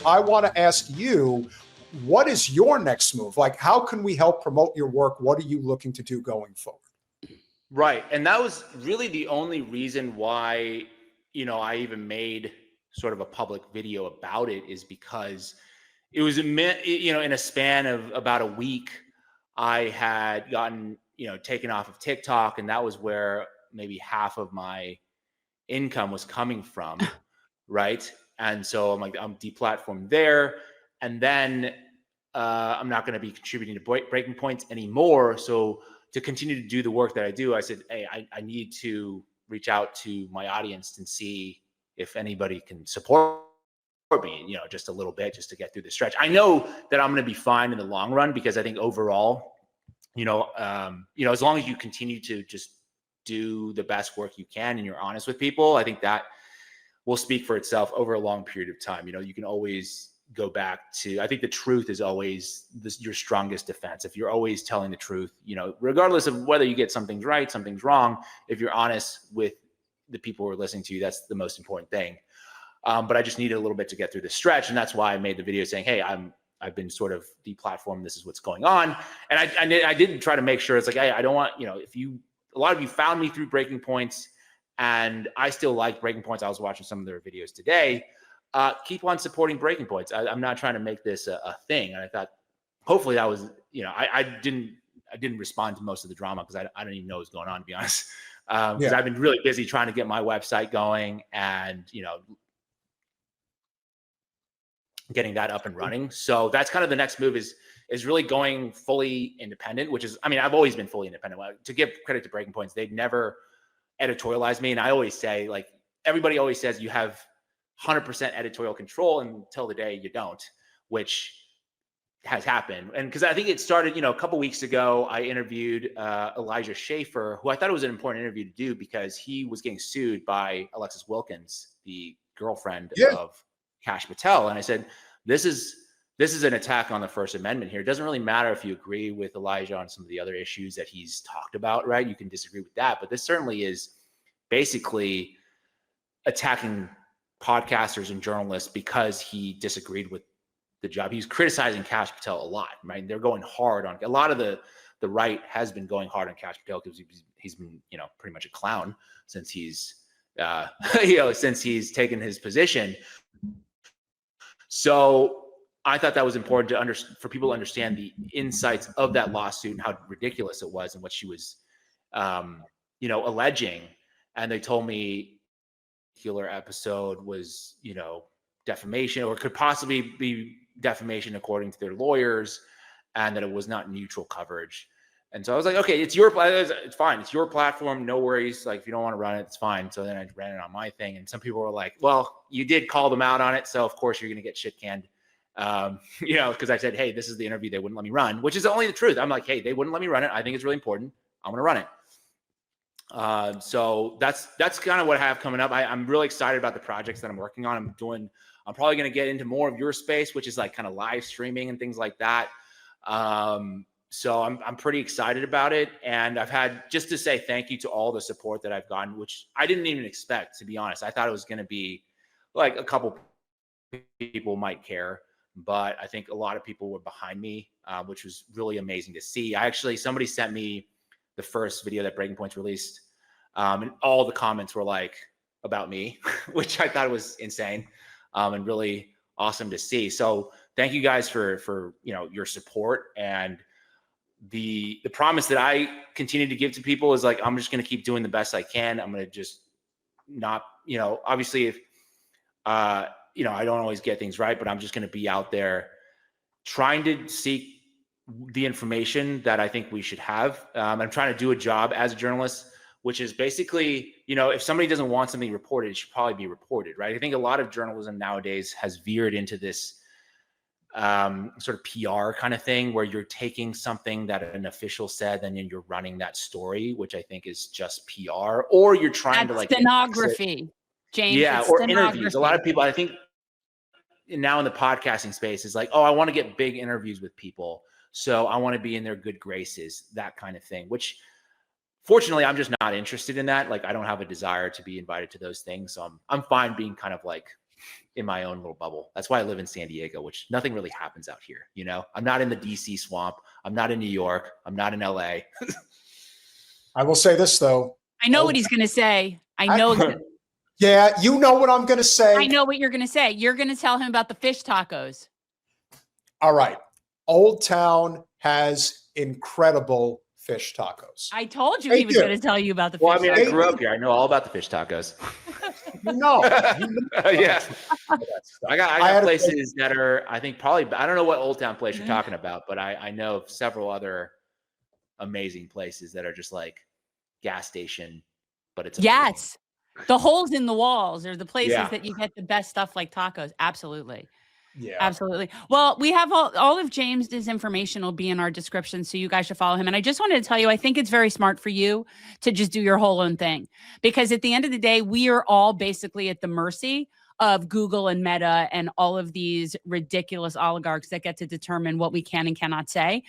I want to ask you, what is your next move? Like, how can we help promote your work? What are you looking to do going forward? Right. And that was really the only reason why, I even made sort of a public video about it, is because it was, in a span of about a week, I had gotten, taken off of TikTok, and that was where maybe half of my income was coming from. Right. And so I'm like, I'm deplatformed there. And then I'm not going to be contributing to Breaking Points anymore. So to continue to do the work that I do, I said, hey, I need to reach out to my audience and see if anybody can support me, just a little bit, just to get through the stretch. I know that I'm going to be fine in the long run, because I think overall, as long as you continue to just do the best work you can and you're honest with people, I think that will speak for itself over a long period of time. You can always go back to, I think the truth is always your strongest defense. If you're always telling the truth, regardless of whether you get something's right, something's wrong, if you're honest with the people who are listening to you, that's the most important thing. But I just needed a little bit to get through the stretch. And that's why I made the video saying, hey, I've been sort of deplatformed. This is what's going on. And I didn't try to make sure it's like, hey, I don't want, a lot of you found me through Breaking Points, and I still like Breaking Points. I was watching some of their videos today. Keep on supporting Breaking Points. I'm not trying to make this a thing. And I thought, hopefully that was, I didn't respond to most of the drama, because I don't even know what's going on, to be honest. Because I've been really busy trying to get my website going and, getting that up and running. So that's kind of the next move, is really going fully independent, which is, I've always been fully independent. To give credit to Breaking Points, they've never editorialized me. And I always say, like, everybody always says you have 100% editorial control until the day you don't, which has happened. And because I think it started, a couple weeks ago, I interviewed Elijah Schaefer, who I thought it was an important interview to do, because he was getting sued by Alexis Wilkins, the girlfriend of Kash Patel. And I said, this is an attack on the First Amendment here. It doesn't really matter if you agree with Elijah on some of the other issues that he's talked about, right? You can disagree with that, but this certainly is basically attacking podcasters and journalists because he disagreed with the job. He's criticizing Kash Patel a lot, right? They're going hard on, a lot of the right has been going hard on Kash Patel, because he's been, pretty much a clown since he's, since he's taken his position. So I thought that was important for people to understand the insights of that lawsuit and how ridiculous it was and what she was, alleging. And they told me the particular episode was, defamation, or could possibly be defamation according to their lawyers, and that it was not neutral coverage. And so I was like, okay, it's fine. It's your platform. No worries. Like, if you don't want to run it, it's fine. So then I ran it on my thing. And some people were like, well, you did call them out on it, so of course you're going to get shit canned. Because I said, hey, this is the interview they wouldn't let me run, which is only the truth. I'm like, hey, they wouldn't let me run it. I think it's really important. I'm going to run it. So that's kind of what I have coming up. I'm really excited about the projects that I'm working on. I'm probably going to get into more of your space, which is like kind of live streaming and things like that. So I'm pretty excited about it. And I've had, just to say thank you to all the support that I've gotten, which I didn't even expect, to be honest. I thought it was going to be like a couple people might care, but I think a lot of people were behind me, which was really amazing to see. Somebody sent me the first video that Breaking Points released, and all the comments were like about me, which I thought was insane, and really awesome to see. So thank you guys for your support. And the promise that I continue to give to people is like, I'm just going to keep doing the best I can. I'm going to just not, obviously if, I don't always get things right, but I'm just going to be out there trying to seek the information that I think we should have. I'm trying to do a job as a journalist, which is basically, if somebody doesn't want something reported, it should probably be reported, right? I think a lot of journalism nowadays has veered into this sort of PR kind of thing, where you're taking something that an official said and then you're running that story, which I think is just PR, or you're trying to like stenography, James. Yeah, or interviews. A lot of people, I think now in the podcasting space, is like, oh, I want to get big interviews with people, so I want to be in their good graces, that kind of thing, which fortunately I'm just not interested in that. Like, I don't have a desire to be invited to those things. So I'm fine being kind of like in my own little bubble. That's why I live in San Diego, which nothing really happens out here. You know, I'm not in the DC swamp. I'm not in New York. I'm not in LA. I will say this though. I know what he's going to say. I know. Yeah, you know what I'm going to say. I know what you're going to say. You're going to tell him about the fish tacos. All right. Old Town has incredible fish tacos. I told you he was going to tell you about the fish Well, I mean, tacos. I grew up here. I know all about the fish tacos. You know. Yeah. I got places that are, I think probably, I don't know what Old Town place you're talking about, but I know of several other amazing places that are just like gas station, but it's yes. The holes in the walls are the places that you get the best stuff like tacos. Absolutely. Yeah, absolutely. Well, we have all of James's information will be in our description, so you guys should follow him. And I just wanted to tell you, I think it's very smart for you to just do your whole own thing, because at the end of the day, we are all basically at the mercy of Google and Meta and all of these ridiculous oligarchs that get to determine what we can and cannot say.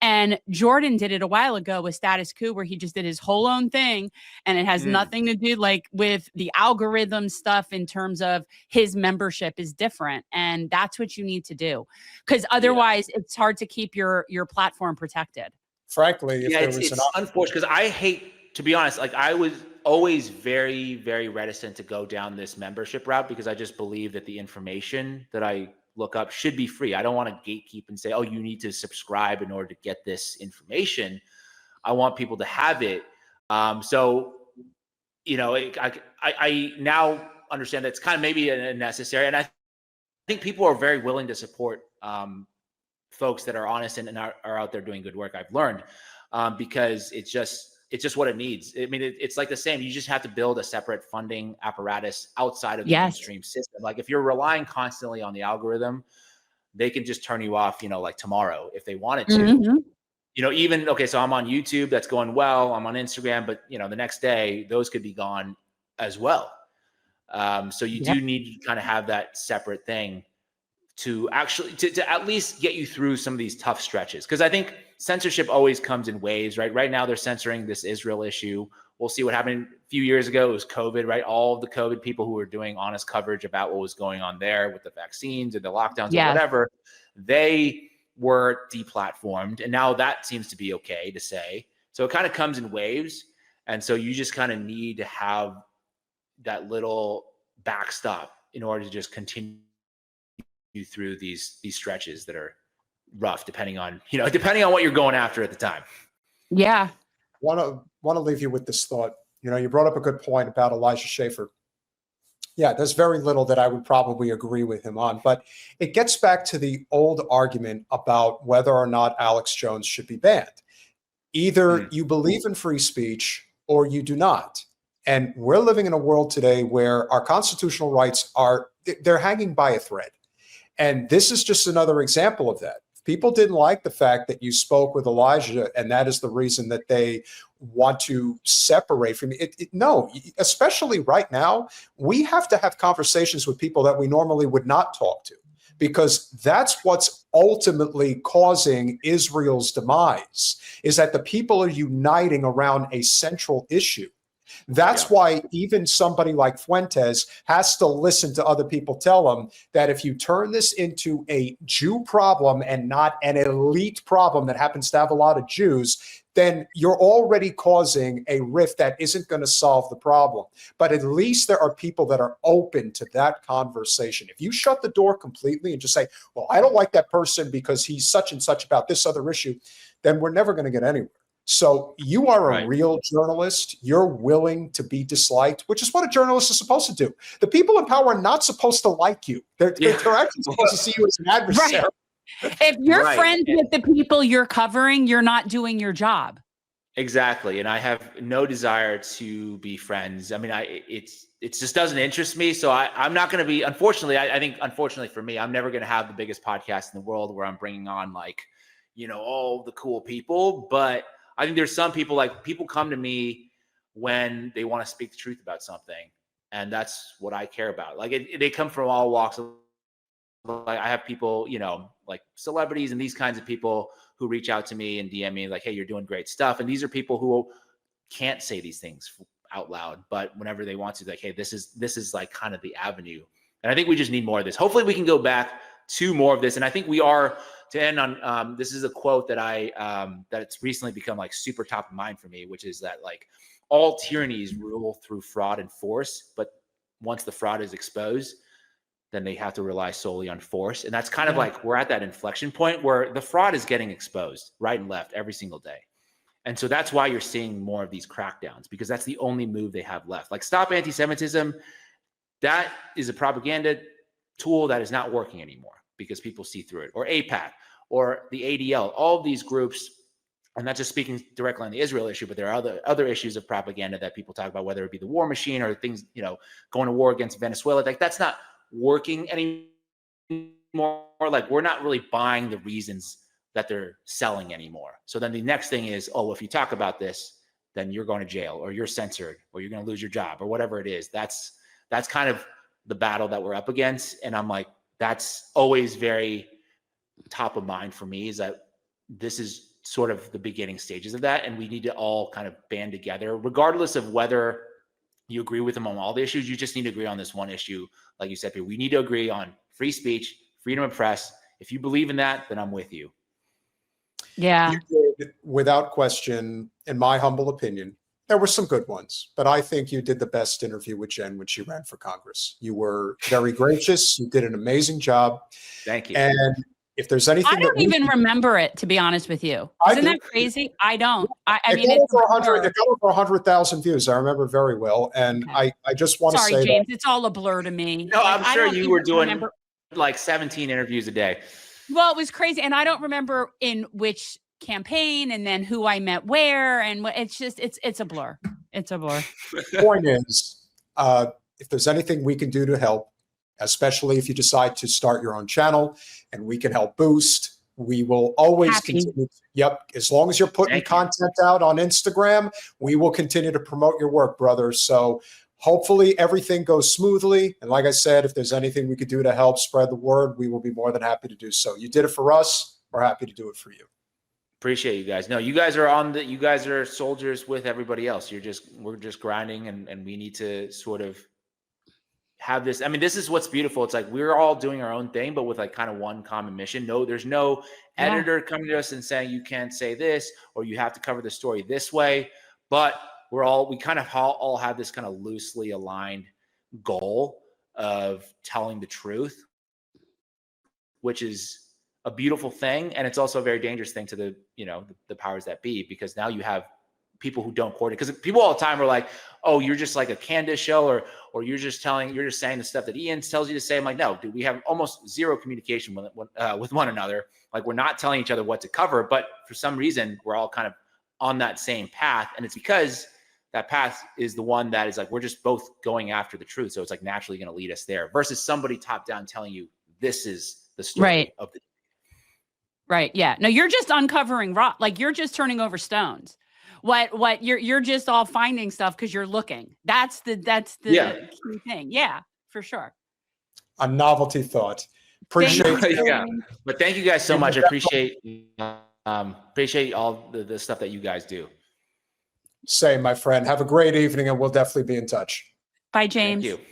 And Jordan did it a while ago with Status Coup, where he just did his whole own thing. And it has nothing to do like with the algorithm stuff in terms of his membership is different. And that's what you need to do, because otherwise it's hard to keep your platform protected. Frankly, if it's unfortunate, because I hate, to be honest, like I was always very, very reticent to go down this membership route, because I just believe that the information that I look up should be free. I don't want to gatekeep and say, oh, you need to subscribe in order to get this information. I want people to have it. So, you know, I now understand that it's kind of maybe necessary. And I think people are very willing to support folks that are honest and are out there doing good work. I've learned because it's just what it needs. I mean, it's like the same. You just have to build a separate funding apparatus outside of the mainstream system. Like if you're relying constantly on the algorithm, they can just turn you off, you know, like tomorrow if they wanted to. You know, even, okay, so I'm on YouTube, that's going well. I'm on Instagram, but you know, the next day those could be gone as well. So you do need to kind of have that separate thing to actually, to at least get you through some of these tough stretches. Because I think censorship always comes in waves, right? Right now they're censoring this Israel issue. We'll see what happened a few years ago. It was COVID, right? All of the COVID people who were doing honest coverage about what was going on there with the vaccines and the lockdowns or whatever, they were deplatformed. And now that seems to be okay to say. So it kind of comes in waves. And so you just kind of need to have that little backstop in order to just continue through these stretches that are rough, depending on what you're going after at the time. Yeah. Want to leave you with this thought. You know, you brought up a good point about Elijah Schaefer. Yeah, there's very little that I would probably agree with him on, but it gets back to the old argument about whether or not Alex Jones should be banned. Either you believe in free speech or you do not. And we're living in a world today where our constitutional rights they're hanging by a thread. And this is just another example of that. People didn't like the fact that you spoke with Elijah, and that is the reason that they want to separate from you. No, especially right now, we have to have conversations with people that we normally would not talk to, because that's what's ultimately causing Israel's demise, is that the people are uniting around a central issue. That's why even somebody like Fuentes has to listen to other people tell him that if you turn this into a Jew problem and not an elite problem that happens to have a lot of Jews, then you're already causing a rift that isn't going to solve the problem. But at least there are people that are open to that conversation. If you shut the door completely and just say, well, I don't like that person because he's such and such about this other issue, then we're never going to get anywhere. So you are a real journalist. You're willing to be disliked, which is what a journalist is supposed to do. The people in power are not supposed to like you. They're actually supposed to see you as an adversary. Right. If you're friends with the people you're covering, you're not doing your job. Exactly. And I have no desire to be friends. I mean, it just doesn't interest me. So I'm not going to be, unfortunately, I think unfortunately for me, I'm never going to have the biggest podcast in the world where I'm bringing on like, you know, all the cool people. But I think there's some people, like people come to me when they want to speak the truth about something. And that's what I care about. Like they come from all walks of life. I have people, you know, like celebrities and these kinds of people who reach out to me and DM me like, hey, you're doing great stuff. And these are people who can't say these things out loud, but whenever they want to, like, hey, this is like kind of the avenue And I think we just need more of this. Hopefully we can go back to more of this. And I think we are, to end on, this is a quote that that's recently become like super top of mind for me, which is that like all tyrannies rule through fraud and force, but once the fraud is exposed, then they have to rely solely on force. And that's kind of like, we're at that inflection point where the fraud is getting exposed right and left every single day. And so that's why you're seeing more of these crackdowns, because that's the only move they have left. Like Stop Anti-Semitism, that is a propaganda tool that is not working anymore because people see through it. Or APAC or the ADL, all of these groups. I'm not just speaking directly on the Israel issue, but there are other issues of propaganda that people talk about, whether it be the war machine or things, going to war against Venezuela. Like that's not working anymore. Like we're not really buying the reasons that they're selling anymore. So then the next thing is, oh, if you talk about this, then you're going to jail or you're censored or you're going to lose your job or whatever it is. That's kind of the battle that we're up against. And I'm like, that's always very top of mind for me, is that this is sort of the beginning stages of that. And we need to all kind of band together, regardless of whether you agree with them on all the issues. You just need to agree on this one issue. Like you said, we need to agree on free speech, freedom of press. If you believe in that, then I'm with you. Yeah. You did, without question, in my humble opinion. There were some good ones, but I think you did the best interview with Jen when she ran for Congress. You were very gracious. You did an amazing job. Thank you. And if there's anything, I don't even remember it, to be honest with you. Isn't that crazy? I don't. I mean, it got over 100,000 views. I remember very well. And okay. I just want to say, James, it's all a blur to me. No, like, I'm sure you were doing like 17 interviews a day. Well, it was crazy. And I don't remember in which campaign and then who I met where, and it's just it's a blur. It's a blur. The point is, if there's anything we can do to help, especially if you decide to start your own channel and we can help boost, we will always continue. Yep, as long as you're putting content out on Instagram, we will continue to promote your work, brother. So hopefully everything goes smoothly. And like I said, if there's anything we could do to help spread the word, we will be more than happy to do so. You did it for us. We're happy to do it for you. Appreciate you guys. No, you guys are soldiers with everybody else. We're just grinding, and we need to sort of have this. I mean, this is what's beautiful. It's like we're all doing our own thing, but with like kind of one common mission. No, there's no editor coming to us and saying you can't say this or you have to cover the story this way. But we kind of all have this kind of loosely aligned goal of telling the truth, which is a beautiful thing. And it's also a very dangerous thing to the powers that be, because now you have people who don't coordinate. Because people all the time are like, oh, you're just like a Candace show, or you're just saying the stuff that Ian tells you to say. I'm like, no, dude, we have almost zero communication with one another. Like, we're not telling each other what to cover, but for some reason we're all kind of on that same path. And it's because that path is the one that is like, we're just both going after the truth. So it's like naturally going to lead us there, versus somebody top down telling you this is the story of the. Right. Yeah. No, you're just uncovering rock. Like, you're just turning over stones. What you're just all finding stuff because you're looking. That's the key thing. Yeah, for sure. A novelty thought. Appreciate it. Yeah. But thank you guys so much. I appreciate all the stuff that you guys do. Same, my friend. Have a great evening, and we'll definitely be in touch. Bye, James. Thank you.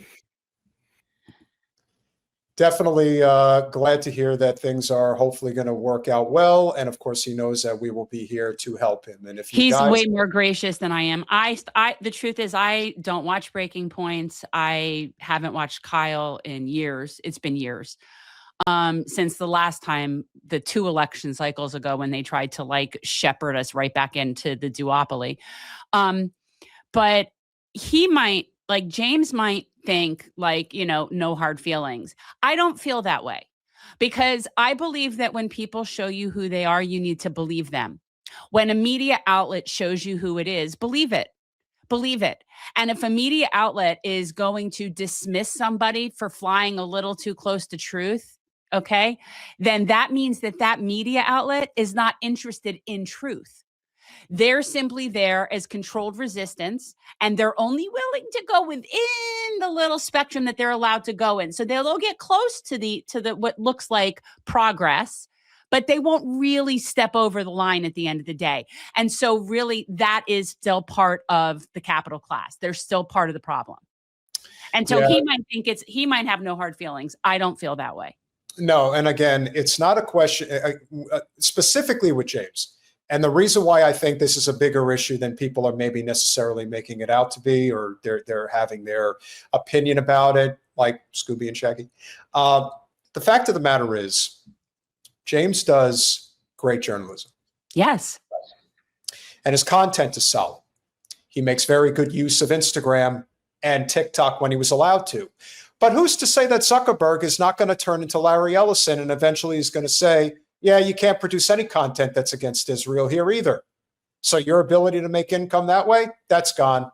Definitely glad to hear that things are hopefully going to work out well. And of course, he knows that we will be here to help him. And if he's way more gracious than I am. The truth is, I don't watch Breaking Points. I haven't watched Kyle in years. It's been years since the last time, the 2 election cycles ago, when they tried to like shepherd us right back into the duopoly. But he might, like, James might think like, no hard feelings. I don't feel that way, because I believe that when people show you who they are, you need to believe them. When a media outlet shows you who it is, believe it. Believe it. And if a media outlet is going to dismiss somebody for flying a little too close to truth, okay, then that means that media outlet is not interested in truth. They're simply there as controlled resistance, and they're only willing to go within the little spectrum that they're allowed to go in. So they'll get close to the what looks like progress, but they won't really step over the line at the end of the day. And so really, that is still part of the capital class. They're still part of the problem. And so Yeah. he might have no hard feelings. I don't feel that way. No, and again, it's not a question specifically with James. And the reason why I think this is a bigger issue than people are maybe necessarily making it out to be, or they're having their opinion about it, like Scooby and Shaggy. The fact of the matter is, James does great journalism. Yes. And his content is solid. He makes very good use of Instagram and TikTok when he was allowed to. But who's to say that Zuckerberg is not going to turn into Larry Ellison and eventually he's going to say, yeah, you can't produce any content that's against Israel here either. So your ability to make income that way, that's gone.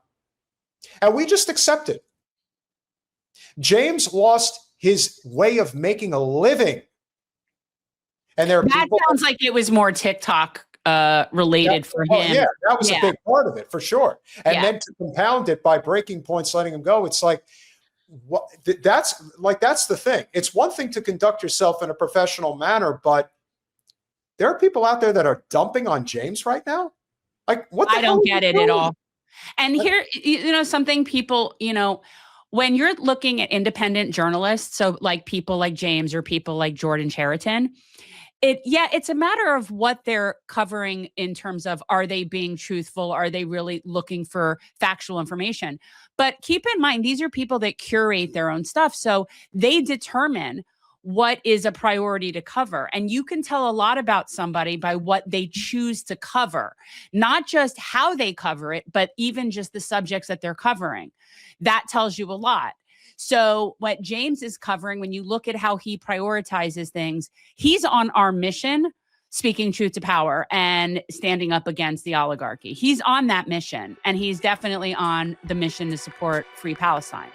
And we just accept it. James lost his way of making a living. And there are That people, sounds like it was more TikTok related for him. Yeah, that was a big part of it for sure. And then to compound it by breaking points, letting him go, it's like, that's the thing. It's one thing to conduct yourself in a professional manner, but there are people out there that are dumping on James right now. Like, what the hell? I don't get it at all. And here, something people, when you're looking at independent journalists, so like people like James or people like Jordan Chariton, it's a matter of what they're covering in terms of, are they being truthful? Are they really looking for factual information? But keep in mind, these are people that curate their own stuff. So they determine what is a priority to cover. And you can tell a lot about somebody by what they choose to cover, not just how they cover it, but even just the subjects that they're covering. That tells you a lot. So what James is covering, when you look at how he prioritizes things, he's on our mission, speaking truth to power and standing up against the oligarchy. He's on that mission, and he's definitely on the mission to support Free Palestine.